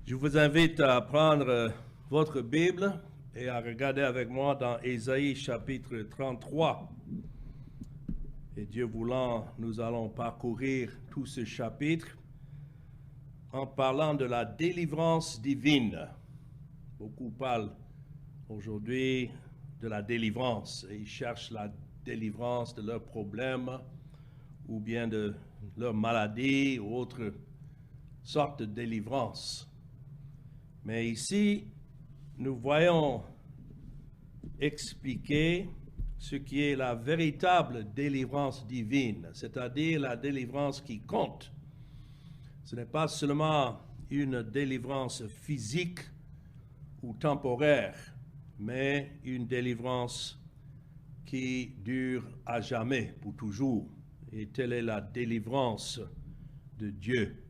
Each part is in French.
Je vous invite à prendre votre Bible et à regarder avec moi dans Ésaïe chapitre 33. Et Dieu voulant, nous allons parcourir tout ce chapitre en parlant de la délivrance divine. Beaucoup parlent aujourd'hui de la délivrance et ils cherchent la délivrance de leurs problèmes ou bien de leur maladie ou autre sorte de délivrance. Mais ici, nous voyons expliquer ce qui est la véritable délivrance divine, c'est-à-dire la délivrance qui compte. Ce n'est pas seulement une délivrance physique ou temporaire, mais une délivrance qui dure à jamais, pour toujours. Et telle est la délivrance de Dieu.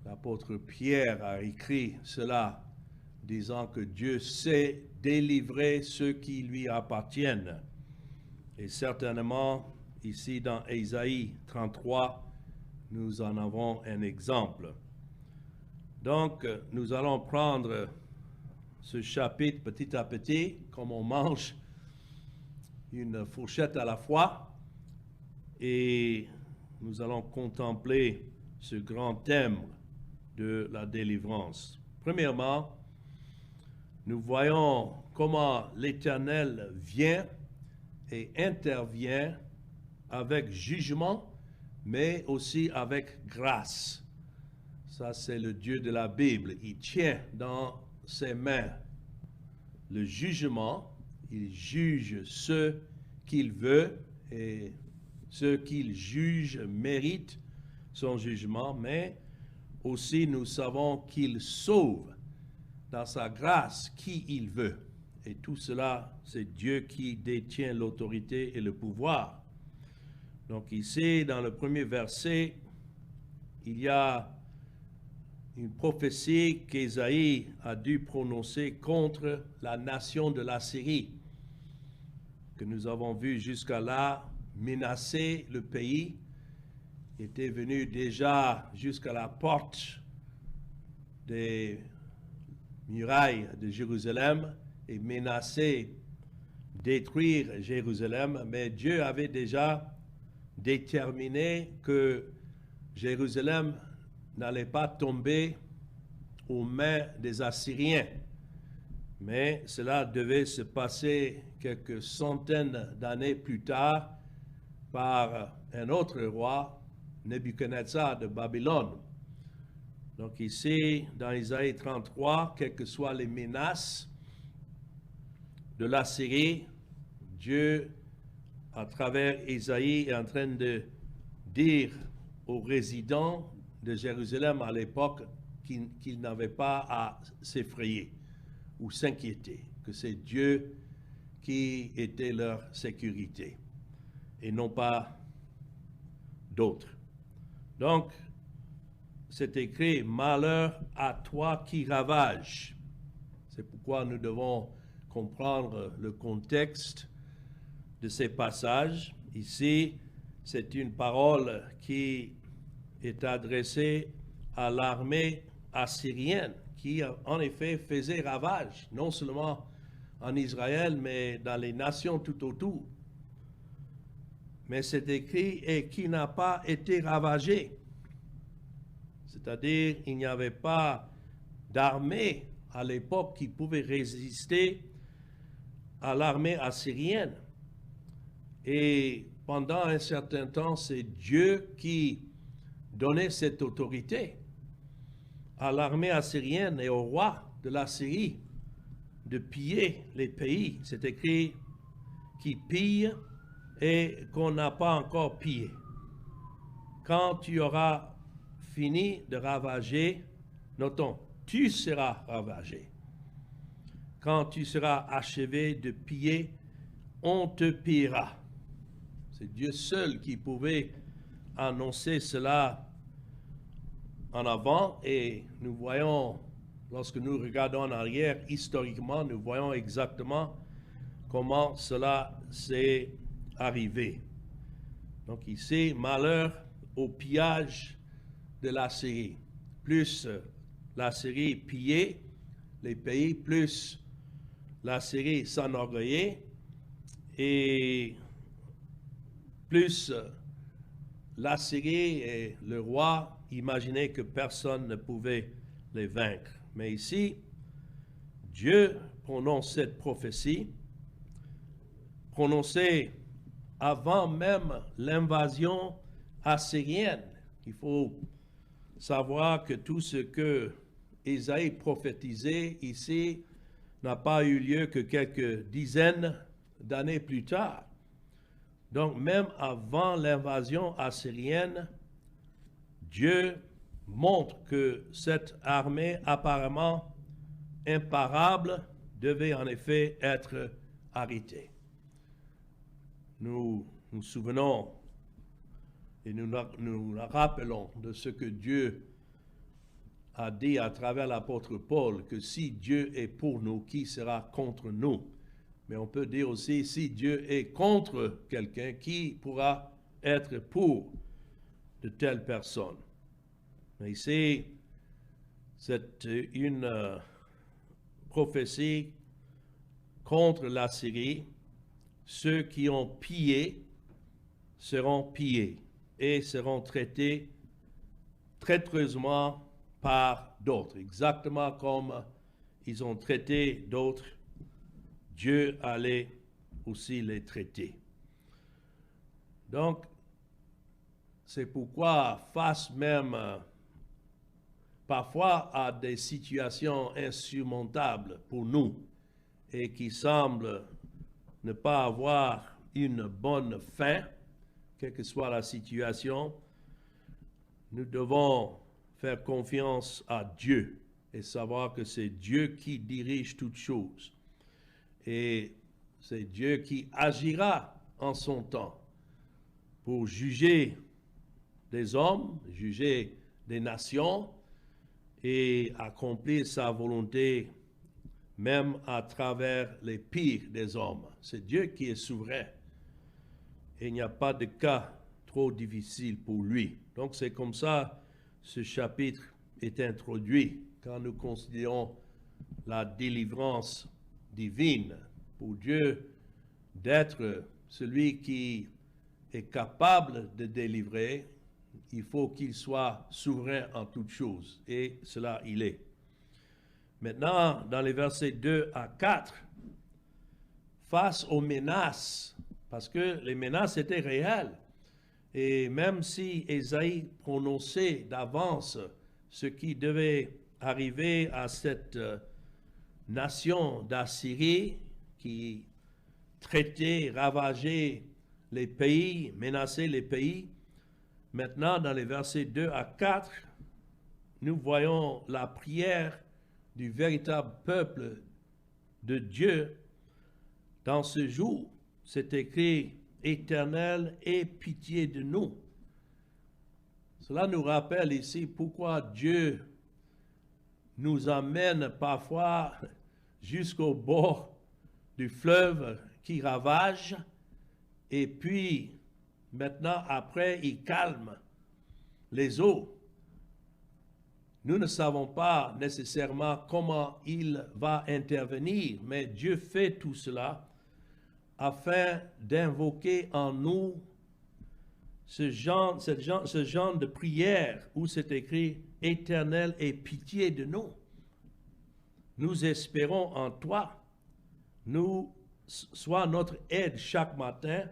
L'apôtre Pierre a écrit cela, disant que Dieu sait délivrer ceux qui lui appartiennent. Et certainement, ici dans Ésaïe 33, nous en avons un exemple. Donc, nous allons prendre ce chapitre petit à petit, comme on mange une fourchette à la fois, et nous allons contempler ce grand thème de la délivrance. Premièrement, nous voyons comment l'Éternel vient et intervient avec jugement, mais aussi avec grâce. Ça, c'est le Dieu de la Bible. Il tient dans ses mains le jugement. Il juge ceux qu'il veut et ceux qu'il juge méritent son jugement, mais aussi nous savons qu'il sauve dans sa grâce qui il veut. Et tout cela, c'est Dieu qui détient l'autorité et le pouvoir. Donc ici, dans le premier verset, il y a une prophétie qu'Ésaïe a dû prononcer contre la nation de l'Assyrie, que nous avons vu jusqu'à là menacer le pays, était venu déjà jusqu'à la porte des murailles de Jérusalem et menacer détruire Jérusalem, mais Dieu avait déjà déterminé que Jérusalem n'allait pas tomber aux mains des Assyriens, mais cela devait se passer quelques centaines d'années plus tard par un autre roi, Nebuchadnezzar de Babylone. Donc ici, dans Isaïe 33, quelles que soient les menaces de l'Assyrie, Dieu, à travers Isaïe, est en train de dire aux résidents de Jérusalem à l'époque qu'ils n'avaient pas à s'effrayer ou s'inquiéter, que c'est Dieu qui était leur sécurité et non pas d'autres. Donc, c'est écrit « Malheur à toi qui ravage ». C'est pourquoi nous devons comprendre le contexte de ces passages. Ici, c'est une parole qui est adressée à l'armée assyrienne qui, en effet, faisait ravage, non seulement en Israël, mais dans les nations tout autour. Mais c'est écrit « et qui n'a pas été ravagé ». C'est-à-dire, il n'y avait pas d'armée à l'époque qui pouvait résister à l'armée assyrienne. Et pendant un certain temps, c'est Dieu qui donnait cette autorité à l'armée assyrienne et au roi de l'Assyrie de piller les pays. C'est écrit qui pille et qu'on n'a pas encore pillé. Quand tu auras fini de ravager, notons, tu seras ravagé. Quand tu seras achevé de piller, on te pillera. C'est Dieu seul qui pouvait annoncer cela en avant et nous voyons, lorsque nous regardons en arrière, historiquement, nous voyons exactement comment cela s'est arrivé. Donc ici, malheur au pillage de l'Assyrie. Plus l'Assyrie pillait les pays, plus l'Assyrie s'enorgueillait et plus l'Assyrie et le roi imaginaient que personne ne pouvait les vaincre. Mais ici, Dieu prononce cette prophétie, prononcée avant même l'invasion assyrienne. Il faut savoir que tout ce que Ésaïe prophétisait ici n'a pas eu lieu que quelques dizaines d'années plus tard. Donc même avant l'invasion assyrienne, Dieu montre que cette armée apparemment imparable devait en effet être arrêtée. Nous nous souvenons et nous rappelons de ce que Dieu a dit à travers l'apôtre Paul, que si Dieu est pour nous, qui sera contre nous? Mais on peut dire aussi, si Dieu est contre quelqu'un, qui pourra être pour de telles personnes? Mais ici, c'est une prophétie contre la Syrie. Ceux qui ont pillé seront pillés et seront traités traîtreusement par d'autres, exactement comme ils ont traité d'autres. Dieu allait aussi les traiter. Donc, c'est pourquoi, face même parfois à des situations insurmontables pour nous et qui semblent ne pas avoir une bonne fin, quelle que soit la situation, nous devons faire confiance à Dieu et savoir que c'est Dieu qui dirige toutes choses. Et c'est Dieu qui agira en son temps pour juger des hommes, juger des nations et accomplir sa volonté même à travers les pires des hommes. C'est Dieu qui est souverain. Et il n'y a pas de cas trop difficile pour lui. Donc c'est comme ça ce chapitre est introduit quand nous considérons la délivrance divine. Pour Dieu d'être celui qui est capable de délivrer, il faut qu'il soit souverain en toutes choses. Et cela, il est. Maintenant, dans les versets 2 à 4, face aux menaces, parce que les menaces étaient réelles, et même si Ésaïe prononçait d'avance ce qui devait arriver à cette nation d'Assyrie qui traitait, ravageait les pays, menaçait les pays, maintenant dans les versets 2 à 4, nous voyons la prière du véritable peuple de Dieu. Dans ce jour, c'est écrit « Éternel, aie pitié de nous ». Cela nous rappelle ici pourquoi Dieu nous amène parfois jusqu'au bord du fleuve qui ravage, et puis maintenant après il calme les eaux. Nous ne savons pas nécessairement comment il va intervenir, mais Dieu fait tout cela afin d'invoquer en nous ce genre de prière où c'est écrit « Éternel, aie pitié de nous ». Nous espérons en toi. Nous, sois notre aide chaque matin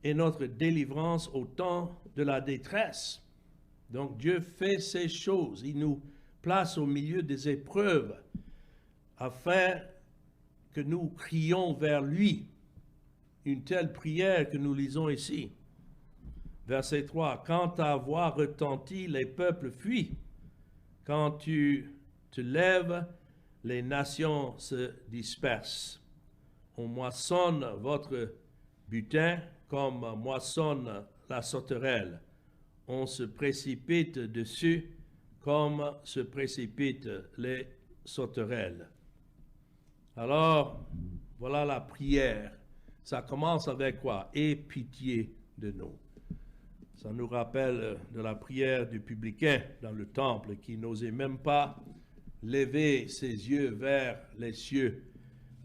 et notre délivrance au temps de la détresse. Donc Dieu fait ces choses. Il nous place au milieu des épreuves afin que nous crions vers lui. Une telle prière que nous lisons ici. Verset 3. Quand ta voix retentit, les peuples fuient. Quand tu te lèves, les nations se dispersent. On moissonne votre butin comme moissonne la sauterelle. On se précipite dessus comme se précipitent les sauterelles. Alors, voilà la prière. Ça commence avec quoi? Aie pitié de nous. Ça nous rappelle de la prière du publicain dans le temple qui n'osait même pas levait ses yeux vers les cieux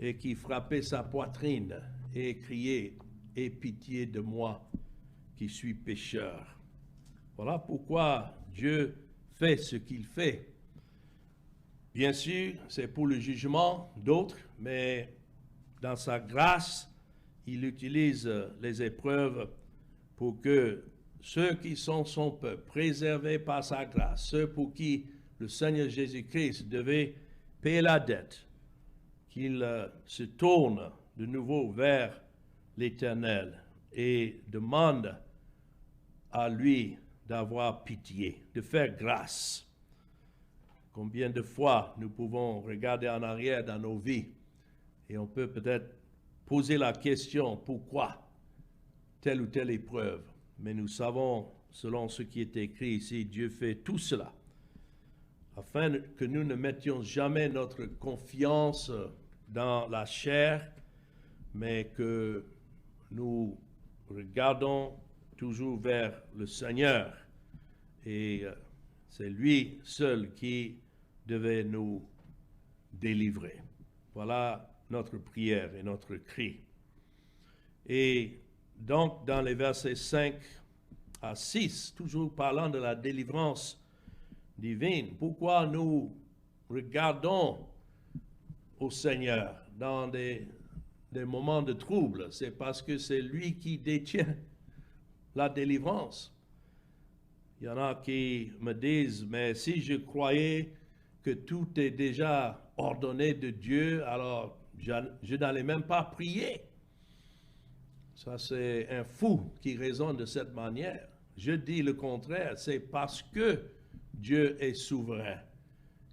et qui frappait sa poitrine et criait « Aie pitié de moi qui suis pécheur ». Voilà pourquoi Dieu fait ce qu'il fait. Bien sûr, c'est pour le jugement d'autres, mais dans sa grâce, il utilise les épreuves pour que ceux qui sont son peuple, préservés par sa grâce, ceux pour qui le Seigneur Jésus-Christ devait payer la dette, qu'ils se tournent de nouveau vers l'Éternel et demandent à lui d'avoir pitié, de faire grâce. Combien de fois nous pouvons regarder en arrière dans nos vies et on peut peut-être poser la question pourquoi telle ou telle épreuve. Mais nous savons, selon ce qui est écrit ici, Dieu fait tout cela afin que nous ne mettions jamais notre confiance dans la chair, mais que nous regardons toujours vers le Seigneur. Et c'est lui seul qui devait nous délivrer. Voilà notre prière et notre cri. Et donc, dans les versets 5 à 6, toujours parlant de la délivrance divine, pourquoi nous regardons au Seigneur dans des moments de trouble? C'est parce que c'est lui qui détient la délivrance. Il y en a qui me disent, mais si je croyais que tout est déjà ordonné de Dieu, alors je n'allais même pas prier. Ça, c'est un fou qui raisonne de cette manière. Je dis le contraire, c'est parce que Dieu est souverain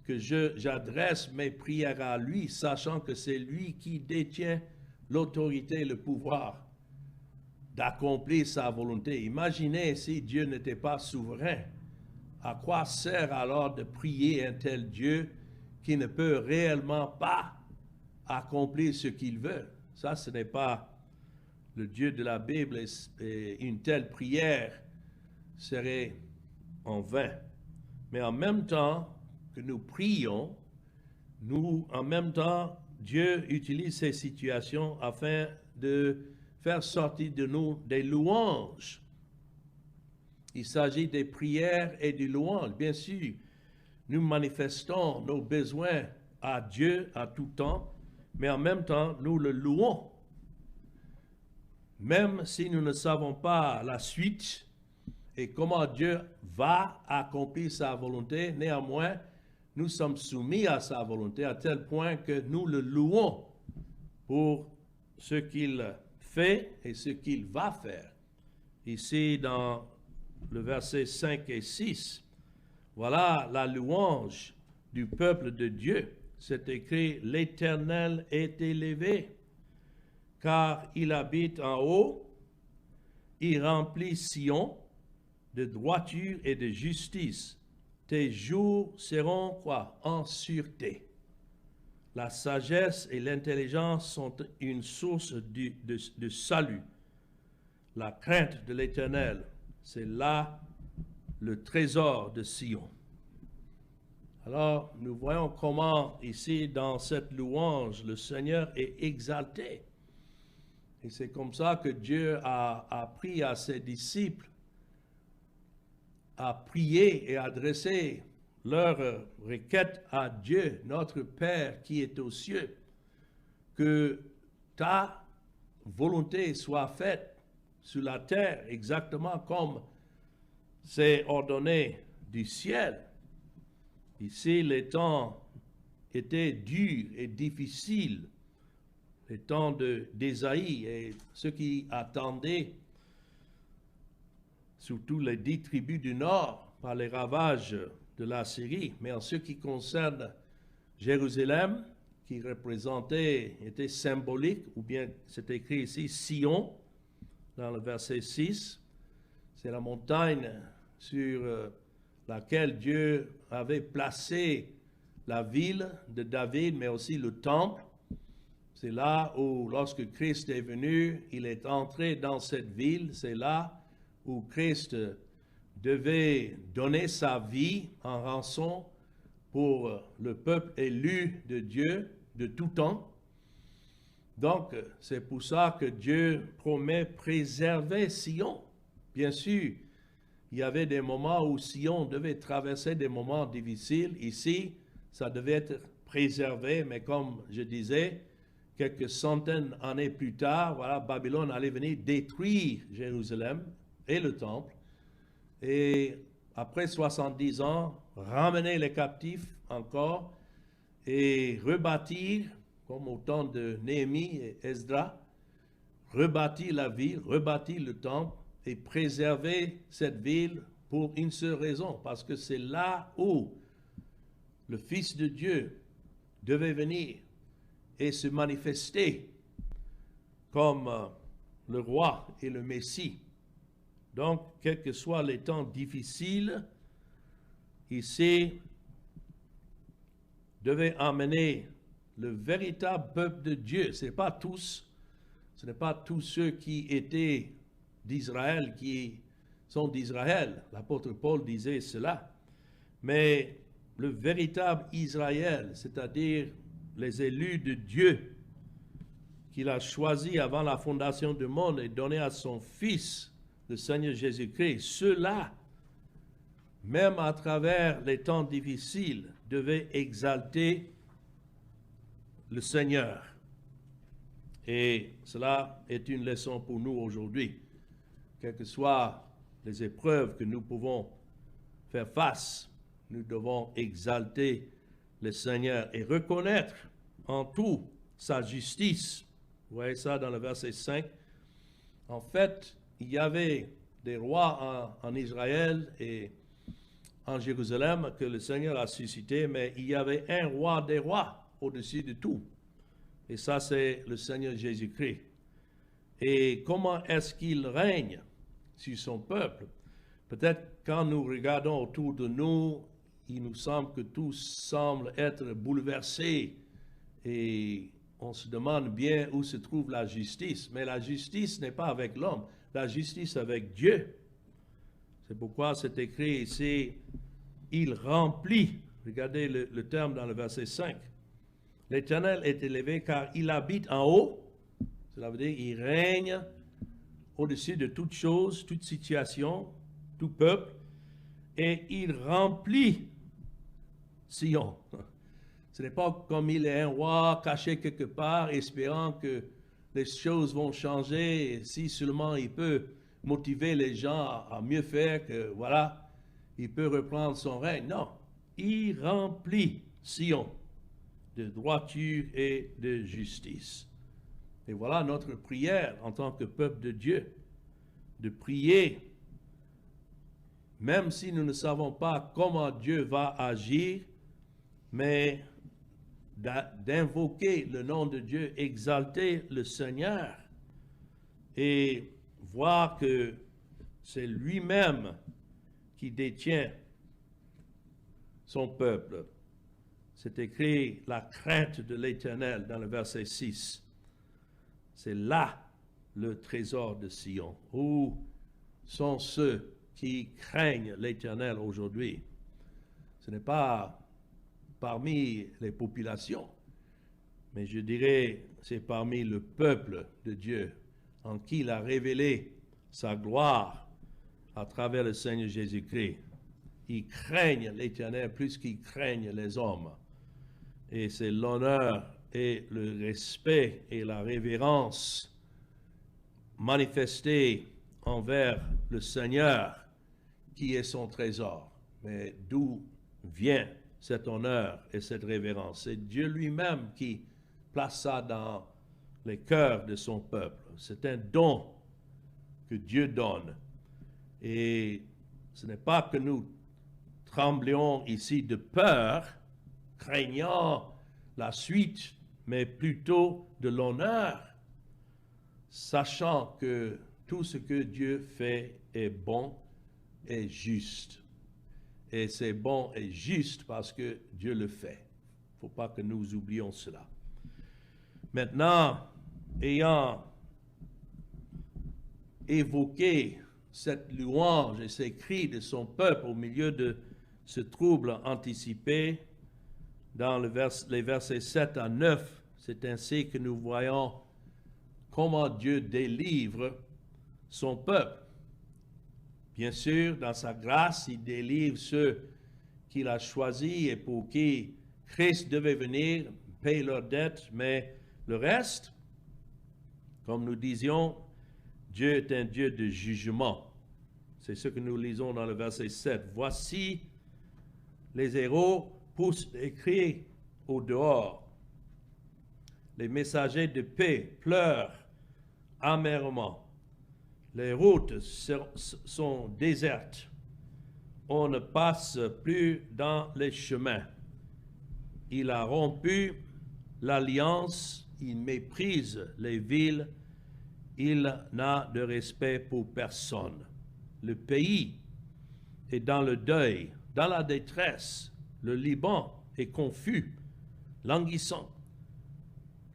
que j'adresse mes prières à lui, sachant que c'est lui qui détient l'autorité et le pouvoir d'accomplir sa volonté. Imaginez si Dieu n'était pas souverain. À quoi sert alors de prier un tel Dieu qui ne peut réellement pas accomplir ce qu'il veut? Ça, ce n'est pas le Dieu de la Bible, et une telle prière serait en vain. Mais en même temps que nous prions, en même temps, Dieu utilise ces situations afin de faire sortir de nous des louanges. Il s'agit des prières et des louanges. Bien sûr, nous manifestons nos besoins à Dieu à tout temps, mais en même temps, nous le louons. Même si nous ne savons pas la suite et comment Dieu va accomplir sa volonté, néanmoins, nous sommes soumis à sa volonté à tel point que nous le louons pour ce qu'il fait et ce qu'il va faire. Ici, dans le verset 5 et 6, voilà la louange du peuple de Dieu. C'est écrit, « L'Éternel est élevé, car il habite en haut, il remplit Sion de droiture et de justice. Tes jours seront quoi? En sûreté. » La sagesse et l'intelligence sont une source de salut. La crainte de l'Éternel, c'est là le trésor de Sion. Alors, nous voyons comment ici, dans cette louange, le Seigneur est exalté. Et c'est comme ça que Dieu a appris à ses disciples à prier et adresser leur requête à Dieu, notre Père qui est aux cieux, que ta volonté soit faite sur la terre, exactement comme c'est ordonné du ciel. Ici, les temps étaient durs et difficiles, les temps d'Ésaïe et ceux qui attendaient, surtout les 10 tribus du nord, par les ravages de la Syrie. Mais en ce qui concerne Jérusalem, qui était symbolique, ou bien c'est écrit ici Sion, dans le verset 6, c'est la montagne sur laquelle Dieu avait placé la ville de David, mais aussi le temple. C'est là où, lorsque Christ est venu, il est entré dans cette ville. C'est là où Christ devait donner sa vie en rançon pour le peuple élu de Dieu de tout temps. Donc, c'est pour ça que Dieu promet préserver Sion. Bien sûr, il y avait des moments où Sion devait traverser des moments difficiles. Ici, ça devait être préservé, mais comme je disais, quelques centaines d'années plus tard, voilà, Babylone allait venir détruire Jérusalem et le temple. Et après 70 ans, ramener les captifs encore et rebâtir, comme au temps de Néhémie et Esdras, rebâtir la ville, rebâtir le temple et préserver cette ville pour une seule raison, parce que c'est là où le Fils de Dieu devait venir et se manifester comme le roi et le Messie. Donc, quels que soient les temps difficiles, ici, devait emmener le véritable peuple de Dieu. Ce n'est pas tous ceux qui étaient d'Israël, qui sont d'Israël. L'apôtre Paul disait cela. Mais le véritable Israël, c'est-à-dire les élus de Dieu, qu'il a choisis avant la fondation du monde et donné à son Fils, le Seigneur Jésus-Christ, ceux-là, même à travers les temps difficiles, devaient exalter le Seigneur. Et cela est une leçon pour nous aujourd'hui. Quelles que soient les épreuves que nous pouvons faire face, nous devons exalter le Seigneur et reconnaître en tout sa justice. Vous voyez ça dans le verset 5. En fait, il y avait des rois en Israël et en Jérusalem que le Seigneur a suscité, mais il y avait un roi des rois au-dessus de tout. Et ça, c'est le Seigneur Jésus-Christ. Et comment est-ce qu'il règne sur son peuple? Peut-être quand nous regardons autour de nous, il nous semble que tout semble être bouleversé et on se demande bien où se trouve la justice. Mais la justice n'est pas avec l'homme, la justice avec Dieu. C'est pourquoi c'est écrit ici, il remplit, regardez le terme dans le verset 5. L'Éternel est élevé car il habite en haut, cela veut dire il règne au-dessus de toute chose, toute situation, tout peuple, et il remplit Sion. Ce n'est pas comme il est un roi caché quelque part, espérant que les choses vont changer, et si seulement il peut motiver les gens à mieux faire, que voilà, il peut reprendre son règne. Non, il remplit Sion de droiture et de justice. Et voilà notre prière en tant que peuple de Dieu, de prier, même si nous ne savons pas comment Dieu va agir, mais d'invoquer le nom de Dieu, exalter le Seigneur et voir que c'est lui-même qui détient son peuple. C'est écrit la crainte de l'Éternel dans le verset 6. C'est là le trésor de Sion. Où sont ceux qui craignent l'Éternel aujourd'hui? Ce n'est pas parmi les populations, mais je dirais c'est parmi le peuple de Dieu en qui il a révélé sa gloire à travers le Seigneur Jésus-Christ. Ils craignent l'Éternel plus qu'ils craignent les hommes. Et c'est l'honneur et le respect et la révérence manifestés envers le Seigneur qui est son trésor. Mais d'où vient cet honneur et cette révérence? C'est Dieu lui-même qui place ça dans les cœurs de son peuple. C'est un don que Dieu donne. Et ce n'est pas que nous tremblions ici de peur, craignant la suite, mais plutôt de l'honneur, sachant que tout ce que Dieu fait est bon et juste. Et c'est bon et juste parce que Dieu le fait. Il ne faut pas que nous oublions cela. Maintenant, ayant évoqué cette louange et ces cris de son peuple au milieu de ce trouble anticipé, dans les versets 7 à 9, c'est ainsi que nous voyons comment Dieu délivre son peuple. Bien sûr, dans sa grâce, il délivre ceux qu'il a choisis et pour qui Christ devait venir, payer leurs dettes, mais le reste, comme nous disions, Dieu est un Dieu de jugement. C'est ce que nous lisons dans le verset 7. Voici les héros poussent des cris au dehors. Les messagers de paix pleurent amèrement. Les routes sont désertes. On ne passe plus dans les chemins. Il a rompu l'alliance, il méprise les villes, il n'a de respect pour personne. Le pays est dans le deuil, dans la détresse. Le Liban est confus, languissant.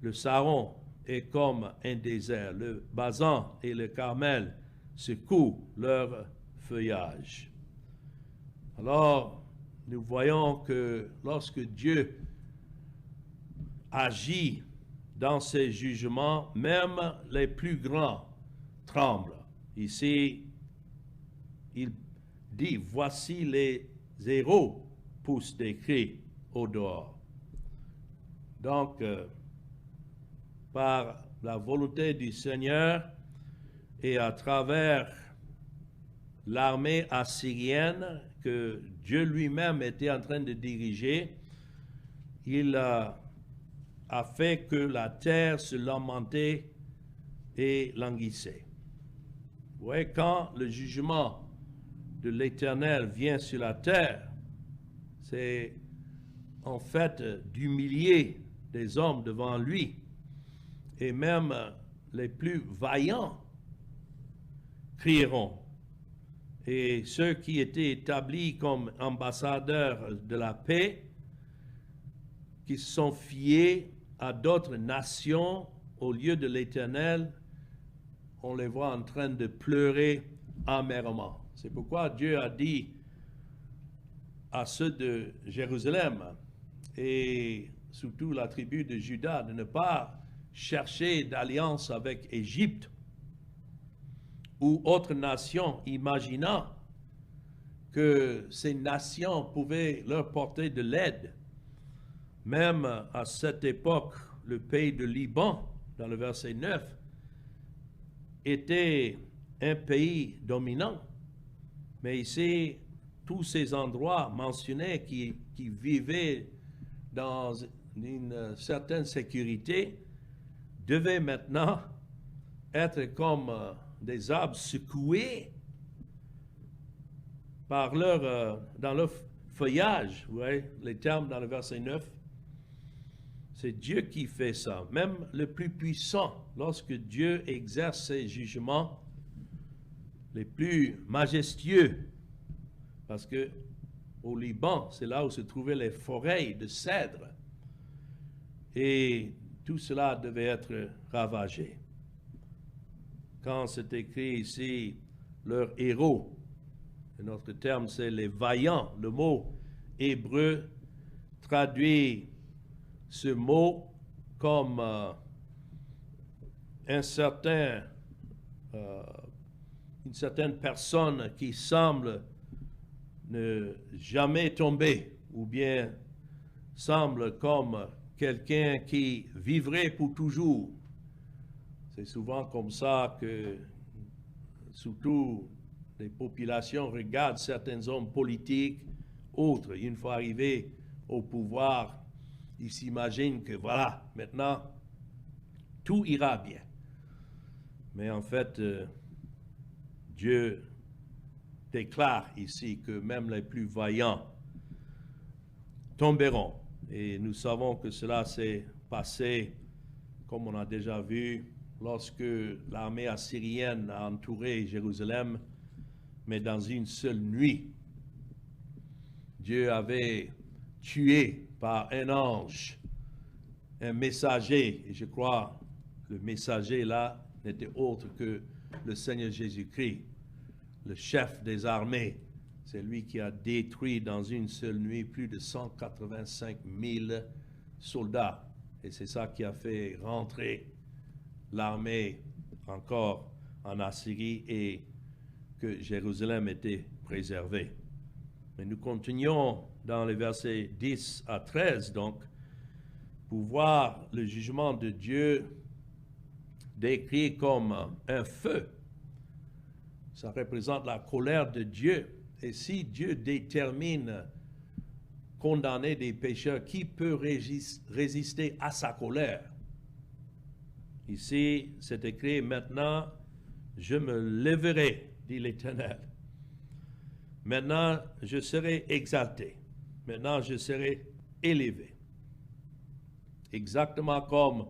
Le Saron est comme un désert. Le Basan et le Carmel secouent leur feuillage. Alors, nous voyons que lorsque Dieu agit dans ses jugements, même les plus grands tremblent. Ici, il dit, voici les héros poussent des cris au dehors. Donc, par la volonté du Seigneur et à travers l'armée assyrienne que Dieu lui-même était en train de diriger, il a fait que la terre se lamentait et languissait. Vous voyez, quand le jugement de l'Éternel vient sur la terre, c'est en fait d'humilier des hommes devant lui. Et même les plus vaillants crieront. Et ceux qui étaient établis comme ambassadeurs de la paix, qui se sont fiés à d'autres nations au lieu de l'Éternel, on les voit en train de pleurer amèrement. C'est pourquoi Dieu a dit à ceux de Jérusalem et surtout la tribu de Juda de ne pas chercher d'alliance avec Égypte ou autre nation, imaginant que ces nations pouvaient leur porter de l'aide. Même à cette époque, le pays de Liban, dans le verset 9, était un pays dominant. Mais ici, tous ces endroits mentionnés qui vivaient dans une certaine sécurité devaient maintenant être comme des arbres secoués par dans leur feuillage. Vous voyez les termes dans le verset 9. C'est Dieu qui fait ça. Même le plus puissant, lorsque Dieu exerce ses jugements les plus majestueux, parce que au Liban, c'est là où se trouvaient les forêts de cèdre. Et tout cela devait être ravagé. Quand c'est écrit ici, leurs héros, notre terme c'est les vaillants, le mot hébreu traduit ce mot comme une certaine personne qui semble ne jamais tomber, ou bien semble comme quelqu'un qui vivrait pour toujours. C'est souvent comme ça que, surtout, les populations regardent certains hommes politiques, autres, une fois arrivés au pouvoir, ils s'imaginent que voilà, maintenant, tout ira bien. Mais en fait, Dieu déclare ici que même les plus vaillants tomberont. Et nous savons que cela s'est passé, comme on a déjà vu, lorsque l'armée assyrienne a entouré Jérusalem, mais dans une seule nuit. Dieu avait tué par un ange un messager, et je crois le messager là n'était autre que le Seigneur Jésus-Christ, le chef des armées C'est lui qui a détruit dans une seule nuit plus de 185 000 soldats. Et c'est ça qui a fait rentrer l'armée encore en Assyrie et que Jérusalem était préservée. Mais nous continuons dans les versets 10 à 13, donc, pour voir le jugement de Dieu décrit comme un feu. Ça représente la colère de Dieu. Et si Dieu détermine condamner des pécheurs, qui peut résister à sa colère? Ici, c'est écrit, maintenant, je me lèverai, dit l'Éternel. Maintenant, je serai exalté. Maintenant, je serai élevé. Exactement comme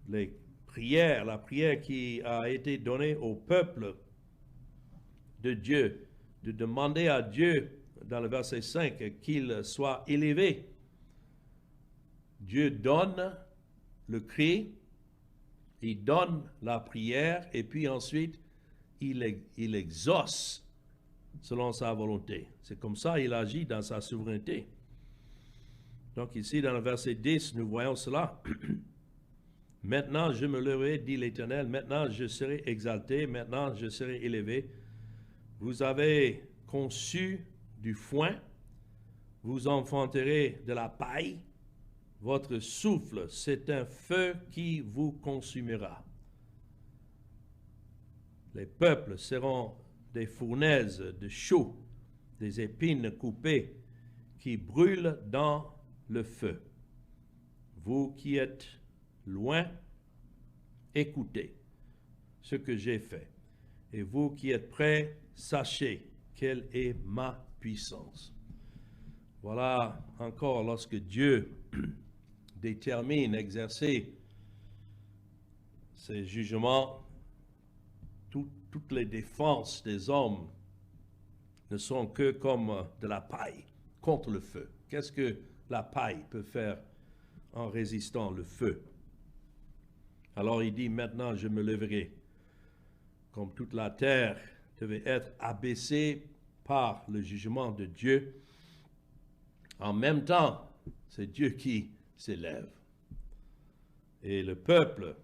les prières, la prière qui a été donnée au peuple de Dieu, de demander à Dieu, dans le verset 5, qu'il soit élevé. Dieu donne le cri, il donne la prière, et puis ensuite, il exauce selon sa volonté. C'est comme ça qu'il agit dans sa souveraineté. Donc ici, dans le verset 10, nous voyons cela. Maintenant, je me lèverai, dit l'Éternel. Maintenant, je serai exalté. Maintenant, je serai élevé. Vous avez conçu du foin. Vous enfanterez de la paille. Votre souffle, c'est un feu qui vous consumera. Les peuples seront des fournaises de chaux, des épines coupées qui brûlent dans le feu. Vous qui êtes loin, écoutez ce que j'ai fait. Et vous qui êtes près, sachez quelle est ma puissance. Voilà encore lorsque Dieu détermine exercer ses jugements, toutes les défenses des hommes ne sont que comme de la paille contre le feu. Qu'est-ce que la paille peut faire en résistant le feu? Alors il dit, maintenant je me lèverai, comme toute la terre devait être abaissée par le jugement de Dieu. En même temps, c'est Dieu qui s'élève. Et le peuple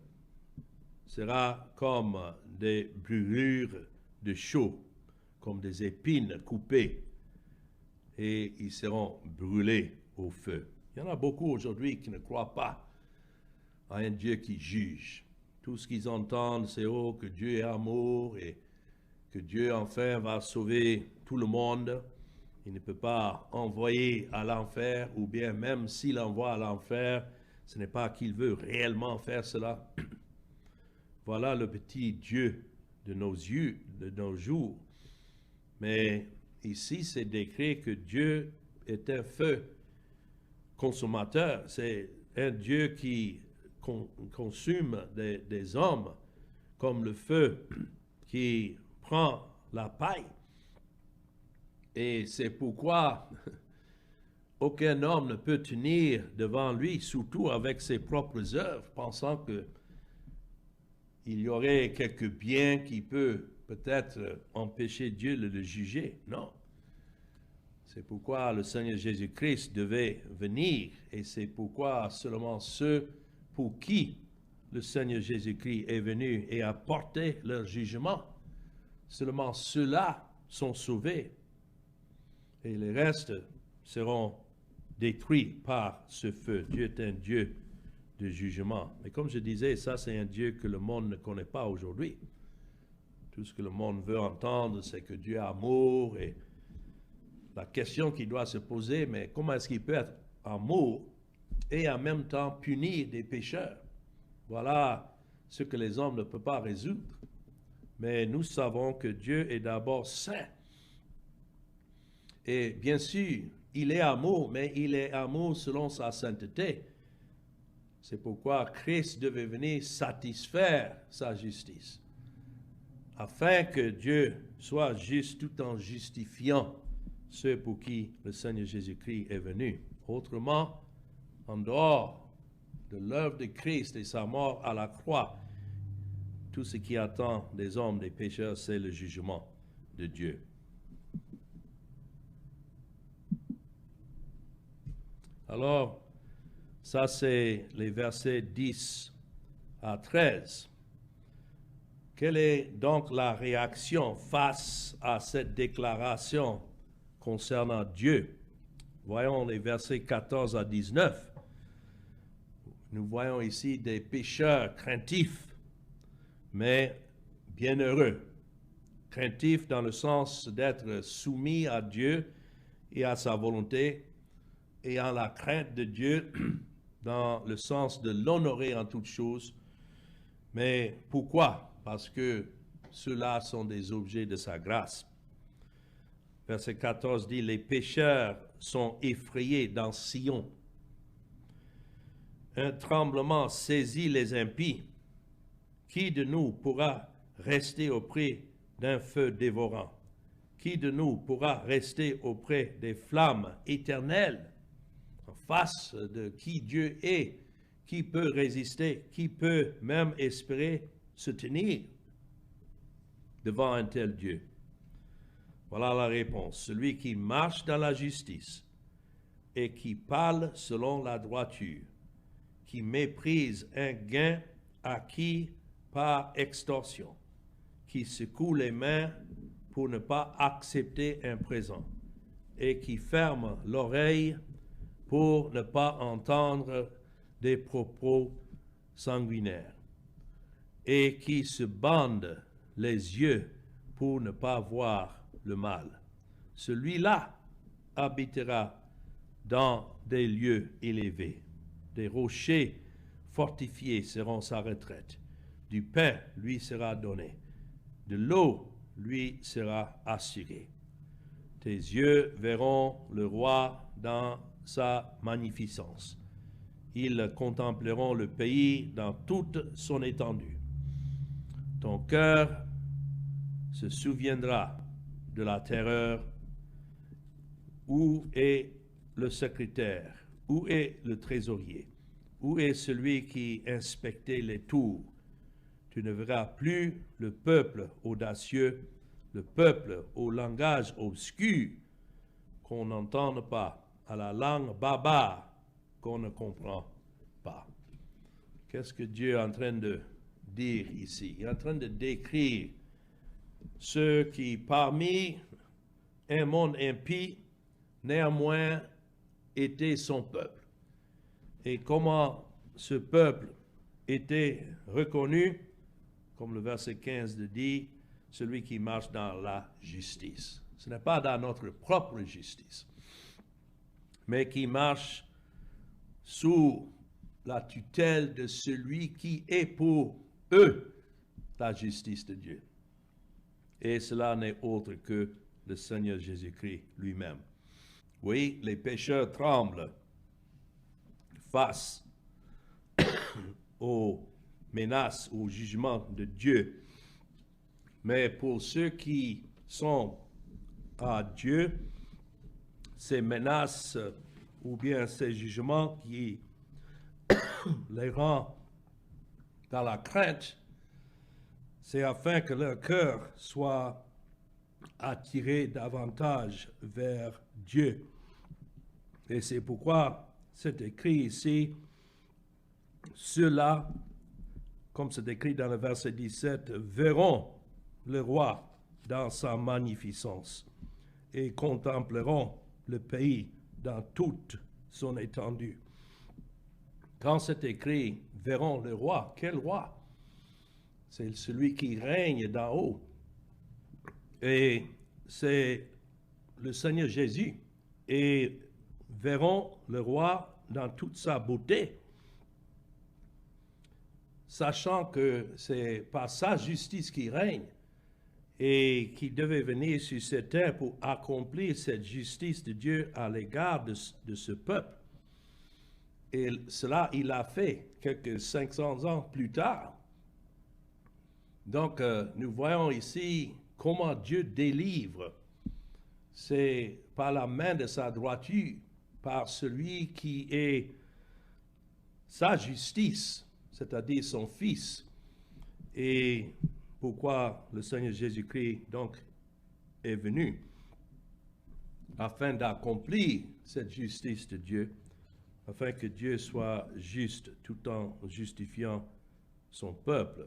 sera comme des brûlures de chaux, comme des épines coupées, et ils seront brûlés au feu. Il y en a beaucoup aujourd'hui qui ne croient pas à un Dieu qui juge. Tout ce qu'ils entendent, c'est oh, que Dieu est amour et que Dieu enfin va sauver tout le monde. Il ne peut pas envoyer à l'enfer, ou bien même s'il envoie à l'enfer, ce n'est pas qu'il veut réellement faire cela. Voilà le petit Dieu de nos yeux, de nos jours. Mais ici, c'est décrit que Dieu est un feu consommateur. C'est un Dieu qui consume des hommes comme le feu qui prend la paille. Et c'est pourquoi aucun homme ne peut tenir devant lui, surtout avec ses propres œuvres, pensant que il y aurait quelques biens qui peuvent peut-être empêcher Dieu de le juger. Non. C'est pourquoi le Seigneur Jésus-Christ devait venir, et c'est pourquoi seulement ceux pour qui le Seigneur Jésus-Christ est venu et a porté leur jugement, seulement ceux-là sont sauvés, et les restes seront détruits par ce feu. Dieu est un Dieu de jugement. Mais comme je disais, ça c'est un Dieu que le monde ne connaît pas aujourd'hui. Tout ce que le monde veut entendre, c'est que Dieu est amour, et la question qui doit se poser, mais comment est-ce qu'il peut être amour et en même temps punir des pécheurs? Voilà ce que les hommes ne peuvent pas résoudre. Mais nous savons que Dieu est d'abord saint. Et bien sûr, il est amour, mais il est amour selon sa sainteté. C'est pourquoi Christ devait venir satisfaire sa justice, afin que Dieu soit juste tout en justifiant ceux pour qui le Seigneur Jésus-Christ est venu. Autrement, en dehors de l'œuvre de Christ et sa mort à la croix, tout ce qui attend des hommes, des pécheurs, c'est le jugement de Dieu. Alors, ça c'est les versets 10 à 13. Quelle est donc la réaction face à cette déclaration concernant Dieu? Voyons les versets 14 à 19. Nous voyons ici des pécheurs craintifs, mais bienheureux. Craintifs dans le sens d'être soumis à Dieu et à sa volonté, et en la crainte de Dieu dans le sens de l'honorer en toutes choses. Mais pourquoi? Parce que ceux-là sont des objets de sa grâce. Verset 14 dit, les pécheurs sont effrayés dans Sion. Un tremblement saisit les impies. Qui de nous pourra rester auprès d'un feu dévorant? Qui de nous pourra rester auprès des flammes éternelles? En face de qui Dieu est, qui peut résister, qui peut même espérer se tenir devant un tel Dieu? Voilà la réponse. Celui qui marche dans la justice et qui parle selon la droiture, qui méprise un gain acquis par extorsion, qui secoue les mains pour ne pas accepter un présent et qui ferme l'oreille pour ne pas entendre des propos sanguinaires et qui se bande les yeux pour ne pas voir le mal. Celui-là habitera dans des lieux élevés. Des rochers fortifiés seront sa retraite. Du pain lui sera donné. De l'eau lui sera assurée. Tes yeux verront le roi dans sa magnificence. Ils contempleront le pays dans toute son étendue. Ton cœur se souviendra de la terreur. Où est le secrétaire? Où est le trésorier? Où est celui qui inspectait les tours? Tu ne verras plus le peuple audacieux, le peuple au langage obscur qu'on n'entend pas, à la langue barbare qu'on ne comprend pas. Qu'est-ce que Dieu est en train de dire ici? Il est en train de décrire ceux qui, parmi un monde impie, néanmoins étaient son peuple. Et comment ce peuple était reconnu, comme le verset 15 le dit, celui qui marche dans la justice. Ce n'est pas dans notre propre justice, mais qui marche sous la tutelle de celui qui est pour eux la justice de Dieu. Et cela n'est autre que le Seigneur Jésus-Christ lui-même. Oui, les pécheurs tremblent face aux menaces, au jugement de Dieu. Mais pour ceux qui sont à Dieu, ces menaces ou bien ces jugements qui les rendent dans la crainte, c'est afin que leur cœur soit attiré davantage vers Dieu. Et c'est pourquoi c'est écrit ici, ceux-là, comme c'est écrit dans le verset 17, verront le roi dans sa magnificence et contempleront le pays dans toute son étendue. Quand c'est écrit, verront le roi, quel roi? C'est celui qui règne d'en haut. Et c'est le Seigneur Jésus. Et verront le roi dans toute sa beauté, sachant que c'est par sa justice qui règne et qui devait venir sur cette terre pour accomplir cette justice de Dieu à l'égard de ce peuple. Et cela, il l'a fait quelques 500 ans plus tard. Donc, nous voyons ici comment Dieu délivre. C'est par la main de sa droiture, par celui qui est sa justice, c'est-à-dire son Fils. Et pourquoi le Seigneur Jésus-Christ donc est venu? Afin d'accomplir cette justice de Dieu afin que Dieu soit juste tout en justifiant son peuple.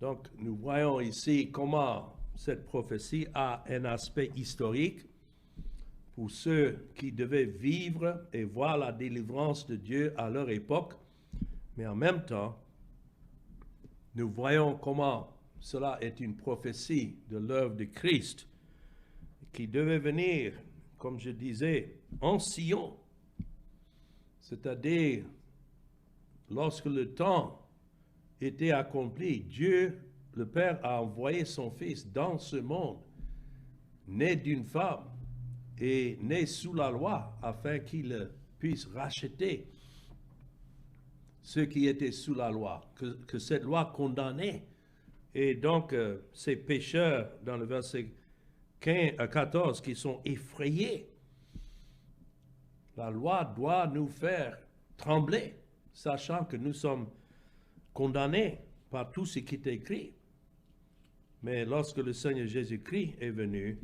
Donc, nous voyons ici comment cette prophétie a un aspect historique pour ceux qui devaient vivre et voir la délivrance de Dieu à leur époque, mais en même temps, nous voyons comment cela est une prophétie de l'œuvre de Christ qui devait venir, comme je disais, en Sion, c'est-à-dire lorsque le temps était accompli, Dieu, le Père, a envoyé son Fils dans ce monde, né d'une femme et né sous la loi, afin qu'il puisse racheter ceux qui étaient sous la loi, que cette loi condamnait. Et donc, ces pécheurs, dans le verset 14, qui sont effrayés, la loi doit nous faire trembler, sachant que nous sommes condamnés par tout ce qui est écrit. Mais lorsque le Seigneur Jésus-Christ est venu,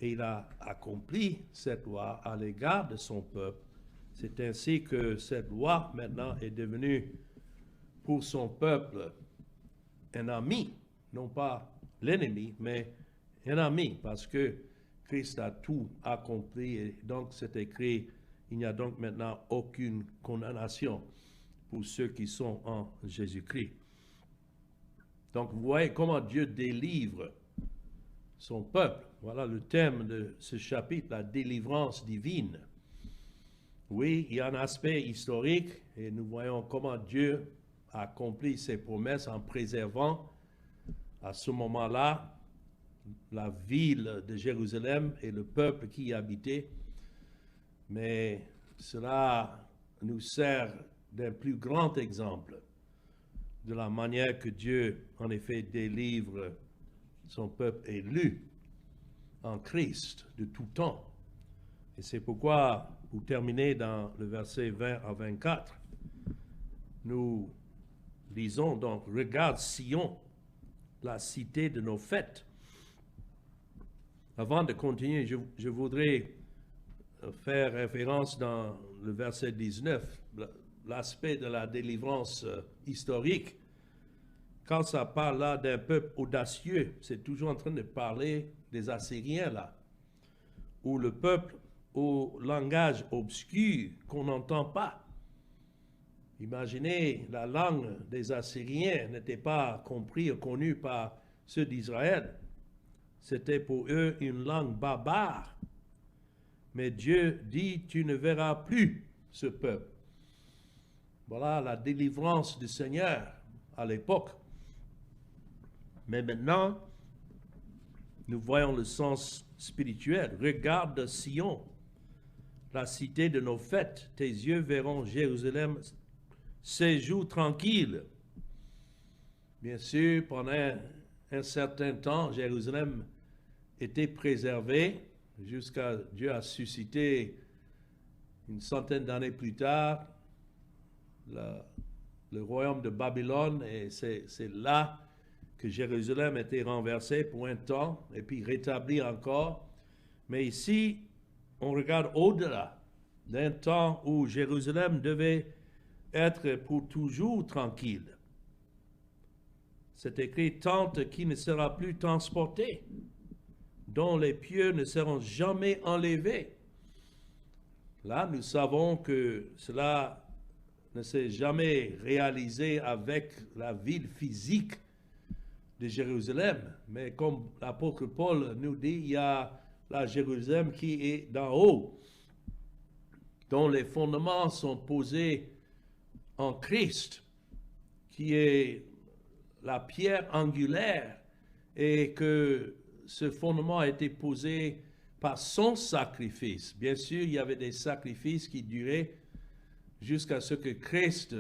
et il a accompli cette loi à l'égard de son peuple, c'est ainsi que cette loi maintenant est devenue pour son peuple un ami, non pas l'ennemi, mais un ami, parce que Christ a tout accompli et donc c'est écrit, il n'y a donc maintenant aucune condamnation pour ceux qui sont en Jésus-Christ. Donc vous voyez comment Dieu délivre son peuple. Voilà le thème de ce chapitre, la délivrance divine. Oui, il y a un aspect historique et nous voyons comment Dieu a accompli ses promesses en préservant à ce moment-là la ville de Jérusalem et le peuple qui y habitait. Mais cela nous sert d'un plus grand exemple de la manière que Dieu, en effet, délivre son peuple élu en Christ de tout temps. Et c'est pourquoi, pour terminer dans le verset 20 à 24, nous lisons donc, « Regarde Sion, la cité de nos fêtes. » Avant de continuer, je voudrais faire référence dans le verset 19, l'aspect de la délivrance historique. Quand ça parle là d'un peuple audacieux, c'est toujours en train de parler des Assyriens là, ou le peuple au langage obscur qu'on n'entend pas. Imaginez, la langue des Assyriens n'était pas comprise ou connue par ceux d'Israël. C'était pour eux une langue barbare. Mais Dieu dit, tu ne verras plus ce peuple. Voilà la délivrance du Seigneur à l'époque. Mais maintenant, nous voyons le sens spirituel. Regarde Sion, la cité de nos fêtes. Tes yeux verront Jérusalem séjour tranquille. Bien sûr, pendant un certain temps, Jérusalem était préservée jusqu'à Dieu a suscité une centaine d'années plus tard le royaume de Babylone, et c'est là que Jérusalem était renversée pour un temps et puis rétablie encore. Mais ici, on regarde au-delà d'un temps où Jérusalem devait être pour toujours tranquille. C'est écrit, tente qui ne sera plus transportée, dont les pieux ne seront jamais enlevés. Là, nous savons que cela ne s'est jamais réalisé avec la ville physique de Jérusalem. Mais comme l'apôtre Paul nous dit, il y a la Jérusalem qui est d'en haut, dont les fondements sont posés en Christ, qui est la pierre angulaire, et que ce fondement a été posé par son sacrifice. Bien sûr, il y avait des sacrifices qui duraient jusqu'à ce que Christ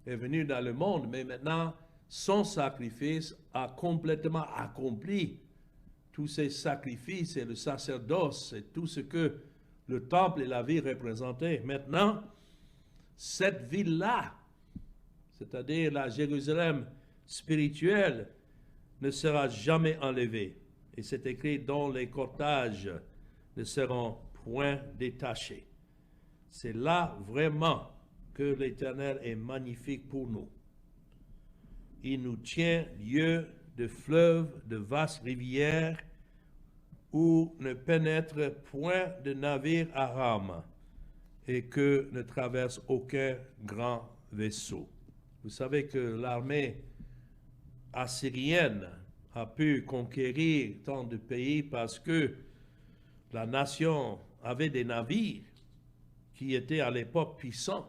est venu dans le monde, mais maintenant, son sacrifice a complètement accompli tous ces sacrifices et le sacerdoce et tout ce que le temple et la vie représentaient. Maintenant, cette ville-là, c'est-à-dire la Jérusalem spirituelle, ne sera jamais enlevée. Et c'est écrit, dont les cortages ne seront point détachés. C'est là vraiment que l'Éternel est magnifique pour nous. Il nous tient lieu de fleuves, de vastes rivières, où ne pénètre point de navire à rame et que ne traverse aucun grand vaisseau. Vous savez que l'armée assyrienne a pu conquérir tant de pays parce que la nation avait des navires qui étaient à l'époque puissants.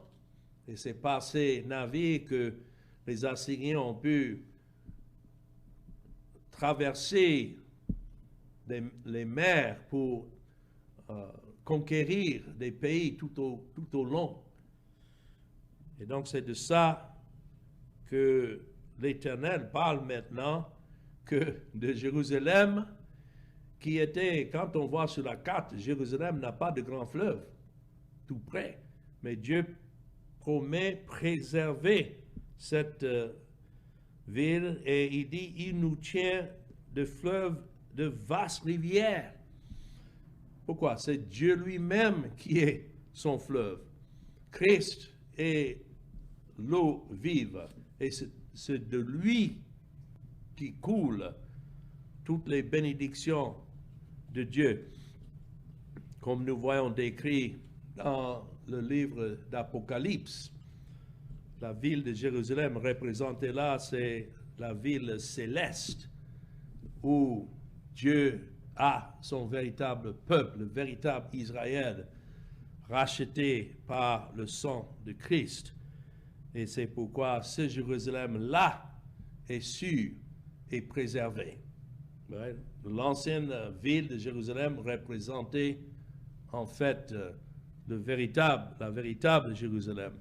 Et c'est par ces navires que les Assyriens ont pu traverser les mers pour conquérir des pays tout au long. Et donc c'est de ça que l'Éternel parle maintenant, que de Jérusalem, qui était, quand on voit sur la carte, Jérusalem n'a pas de grand fleuve, tout près. Mais Dieu promet préserver cette ville et il dit, il nous tient de fleuves, de vastes rivières. Pourquoi? C'est Dieu lui-même qui est son fleuve. Christ est l'eau vive et c'est de lui qui coulent toutes les bénédictions de Dieu, comme nous voyons décrit dans le livre d'Apocalypse. La ville de Jérusalem représentée là, c'est la ville céleste où Dieu a son véritable peuple, le véritable Israël, racheté par le sang de Christ. Et c'est pourquoi ce Jérusalem-là est sûr et préservé. L'ancienne ville de Jérusalem représentait en fait la véritable Jérusalem,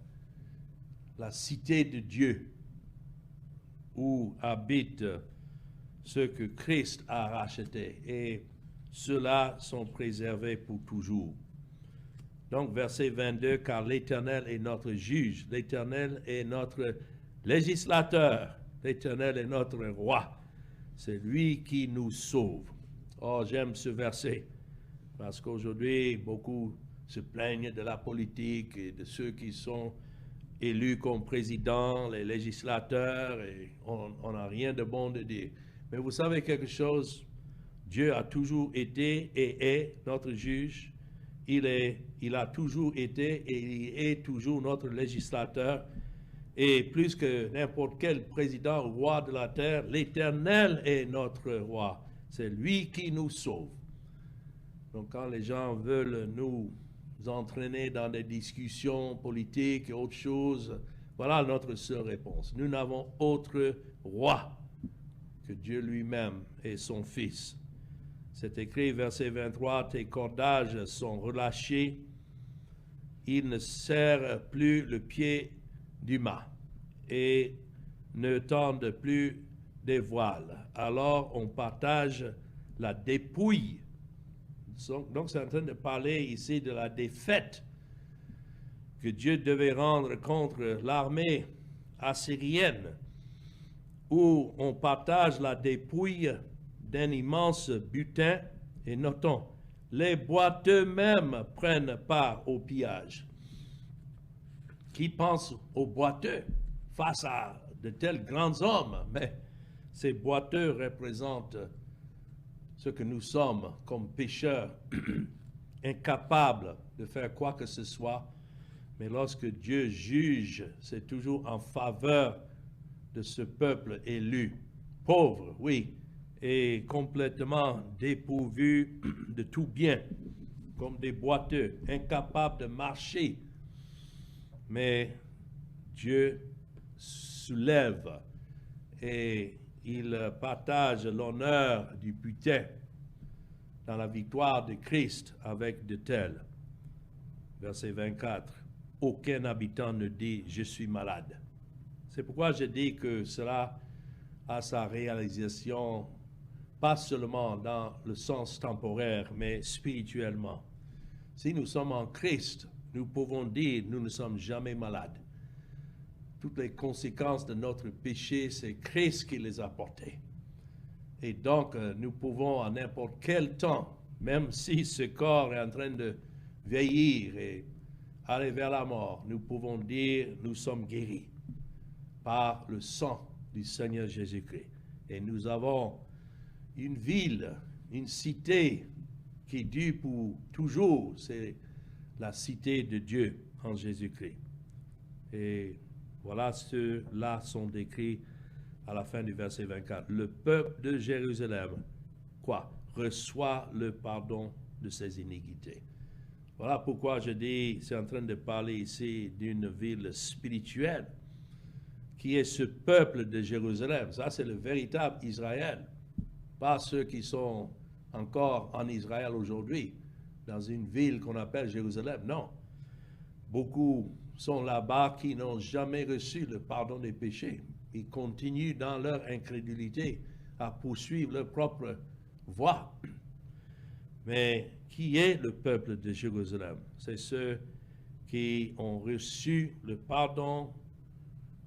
la cité de Dieu, où habitent ceux que Christ a rachetés, et ceux-là sont préservés pour toujours. Donc, verset 22, car l'Éternel est notre juge, l'Éternel est notre législateur, l'Éternel est notre roi. C'est lui qui nous sauve. Oh, j'aime ce verset, parce qu'aujourd'hui, beaucoup se plaignent de la politique et de ceux qui sont élus comme présidents, les législateurs, et on n'a rien de bon de dire. Mais vous savez quelque chose, Dieu a toujours été et est notre juge. Il a toujours été et il est toujours notre législateur. Et plus que n'importe quel président ou roi de la terre, l'Éternel est notre roi. C'est lui qui nous sauve. Donc quand les gens veulent nous entraîner dans des discussions politiques et autre chose, voilà notre seule réponse. Nous n'avons autre roi que Dieu lui-même et son Fils. C'est écrit, verset 23, tes cordages sont relâchés, ils ne serrent plus le pied du mât et ne tendent plus des voiles. Alors on partage la dépouille. Donc c'est en train de parler ici de la défaite que Dieu devait rendre contre l'armée assyrienne, où on partage la dépouille d'un immense butin, et notons, les boiteux eux-mêmes prennent part au pillage. Qui pense aux boiteux face à de tels grands hommes? Mais ces boiteux représentent ce que nous sommes comme pécheurs, incapables de faire quoi que ce soit. Mais lorsque Dieu juge, c'est toujours en faveur de ce peuple élu, pauvre, oui, et complètement dépourvu de tout bien, comme des boiteux, incapables de marcher. Mais Dieu soulève et il partage l'honneur du butin dans la victoire de Christ avec de tels. Verset 24. Aucun habitant ne dit « je suis malade ». C'est pourquoi je dis que cela a sa réalisation pas seulement dans le sens temporaire, mais spirituellement. Si nous sommes en Christ, nous pouvons dire nous ne sommes jamais malades. Toutes les conséquences de notre péché, c'est Christ qui les a portées. Et donc, nous pouvons à n'importe quel temps, même si ce corps est en train de vieillir et aller vers la mort, nous pouvons dire nous sommes guéris par le sang du Seigneur Jésus-Christ. Et nous avons une ville, une cité qui dure pour toujours, c'est la cité de Dieu en Jésus-Christ. Et voilà, ceux-là sont décrits à la fin du verset 24. Le peuple de Jérusalem, quoi? Reçoit le pardon de ses iniquités. Voilà pourquoi je dis, c'est en train de parler ici d'une ville spirituelle, qui est ce peuple de Jérusalem. Ça, c'est le véritable Israël, pas ceux qui sont encore en Israël aujourd'hui, dans une ville qu'on appelle Jérusalem. Non. Beaucoup sont là-bas qui n'ont jamais reçu le pardon des péchés. Ils continuent dans leur incrédulité à poursuivre leur propre voie. Mais qui est le peuple de Jérusalem? C'est ceux qui ont reçu le pardon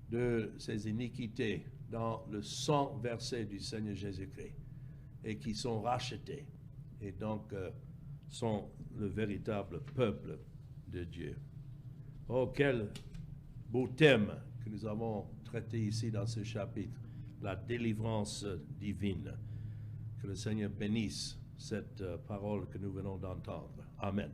de ses iniquités dans le sang versé du Seigneur Jésus-Christ et qui sont rachetés et donc sont le véritable peuple de Dieu. Oh, quel beau thème que nous avons traité ici dans ce chapitre, la délivrance divine. Que le Seigneur bénisse cette parole que nous venons d'entendre. Amen.